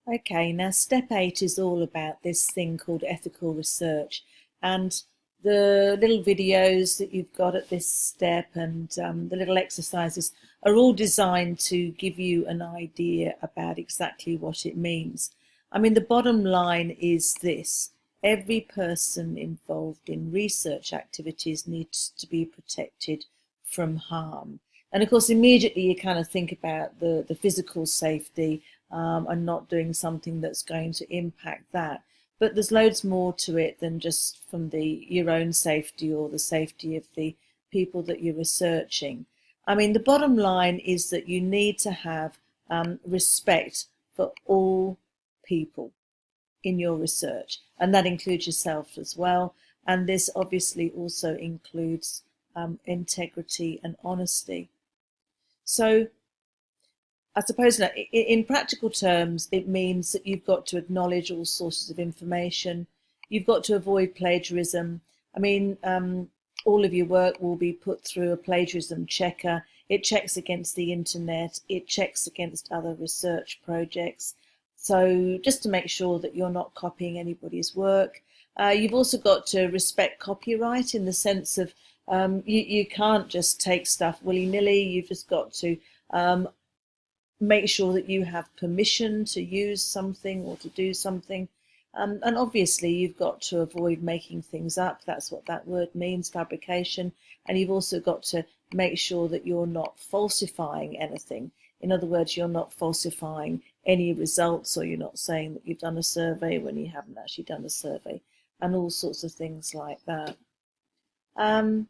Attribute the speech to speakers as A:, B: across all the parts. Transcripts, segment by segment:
A: Okay, now step 8 is all about this thing called ethical research. And the little videos that you've got at this step and the little exercises are all designed to give you an idea about exactly what it means. I mean, the bottom line is this: every person involved in research activities needs to be protected from harm. And of course, immediately you kind of think about the physical safety and not doing something that's going to impact that. But there's loads more to it than just from your own safety or the safety of the people that you're researching. I mean, the bottom line is that you need to have respect for all people in your research, and that includes yourself as well. And this obviously also includes integrity and honesty. So I suppose that in practical terms, it means that you've got to acknowledge all sources of information. You've got to avoid plagiarism. I mean, all of your work will be put through a plagiarism checker. It checks against the internet. It checks against other research projects. So just to make sure that you're not copying anybody's work. You've also got to respect copyright in the sense of you can't just take stuff willy-nilly. You've just got to make sure that you have permission to use something or to do something. And obviously, you've got to avoid making things up. That's what that word means, fabrication. And you've also got to make sure that you're not falsifying anything. In other words, you're not falsifying any results, or you're not saying that you've done a survey when you haven't actually done a survey, and all sorts of things like that. Um,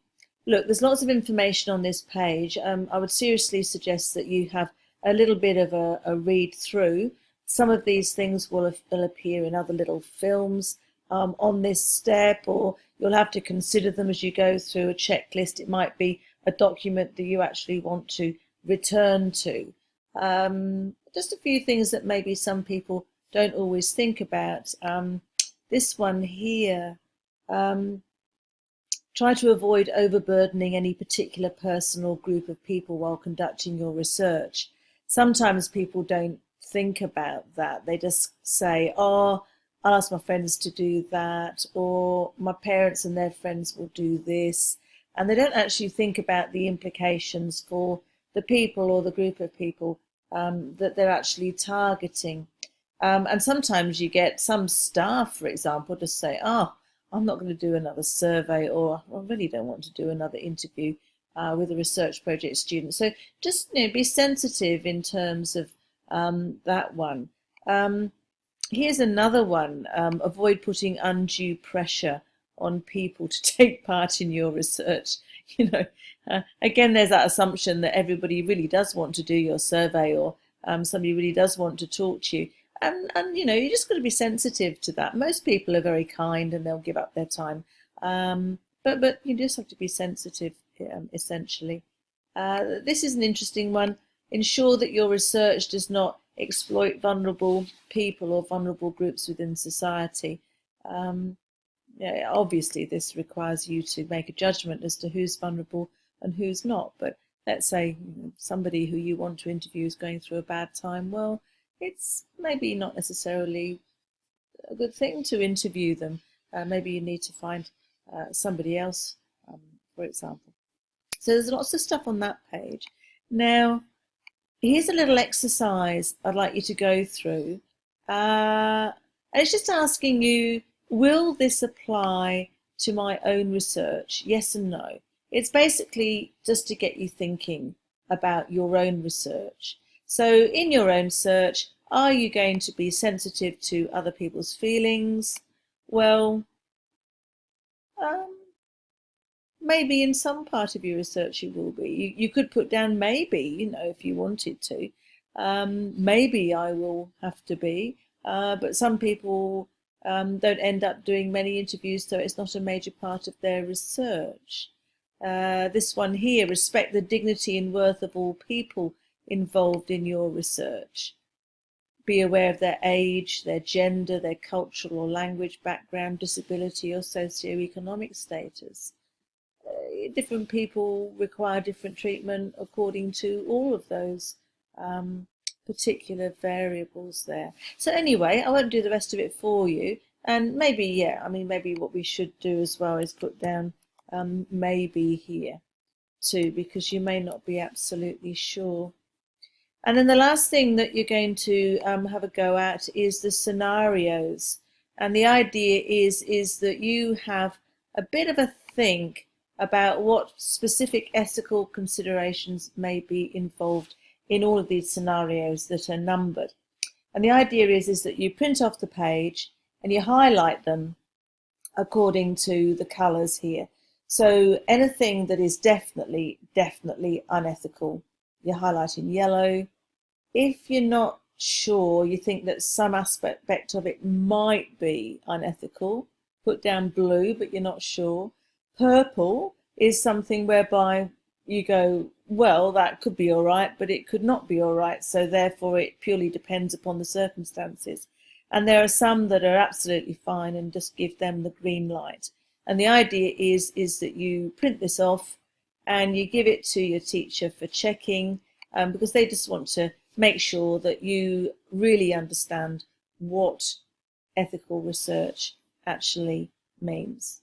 A: Look, there's lots of information on this page. I would seriously suggest that you have a little bit of a read through. Some of these things will appear in other little films on this step, or you'll have to consider them as you go through a checklist. It might be a document that you actually want to return to. Just a few things that maybe some people don't always think about. This one here. Um, Try to avoid overburdening any particular person or group of people while conducting your research. Sometimes people don't think about that. They just say, oh, I'll ask my friends to do that, or my parents and their friends will do this. And they don't actually think about the implications for the people or the group of people that they're actually targeting. And sometimes you get some staff, for example, just say, oh, I'm not going to do another survey, or I really don't want to do another interview with a research project student. So just be sensitive in terms of that one. Here's another one. Avoid putting undue pressure on people to take part in your research. Again, there's that assumption that everybody really does want to do your survey, or somebody really does want to talk to you. And you just got to be sensitive to that. Most people are very kind and they'll give up their time, but you just have to be sensitive, essentially. This is an interesting one. Ensure that your research does not exploit vulnerable people or vulnerable groups within society. Obviously, this requires you to make a judgment as to who's vulnerable and who's not. But let's say somebody who you want to interview is going through a bad time. Well, it's maybe not necessarily a good thing to interview them. Maybe you need to find somebody else, for example. So there's lots of stuff on that page. Now, here's a little exercise I'd like you to go through. And it's just asking you, will this apply to my own research? Yes and no. It's basically just to get you thinking about your own research. So in your own search, are you going to be sensitive to other people's feelings? Well, maybe in some part of your research you will be. You could put down maybe, if you wanted to. Maybe I will have to be. But some people don't end up doing many interviews, so it's not a major part of their research. This one here: respect the dignity and worth of all people involved in your research. Be aware of their age, their gender, their cultural or language background, disability or socioeconomic status. Different people require different treatment according to all of those particular variables there. So anyway, I won't do the rest of it for you. And maybe, yeah, I mean, maybe what we should do as well is put down maybe here too, because you may not be absolutely sure. And then the last thing that you're going to have a go at is the scenarios. And the idea is that you have a bit of a think about what specific ethical considerations may be involved in all of these scenarios that are numbered. And the idea is that you print off the page and you highlight them according to the colours here. So anything that is definitely unethical, you highlight in yellow. If you're not sure, you think that some aspect of it might be unethical, put down blue, but you're not sure. Purple is something whereby you go, well, that could be all right, but it could not be all right. So therefore, it purely depends upon the circumstances. And there are some that are absolutely fine and just give them the green light. And the idea is that you print this off and you give it to your teacher for checking, because they just want to make sure that you really understand what ethical research actually means.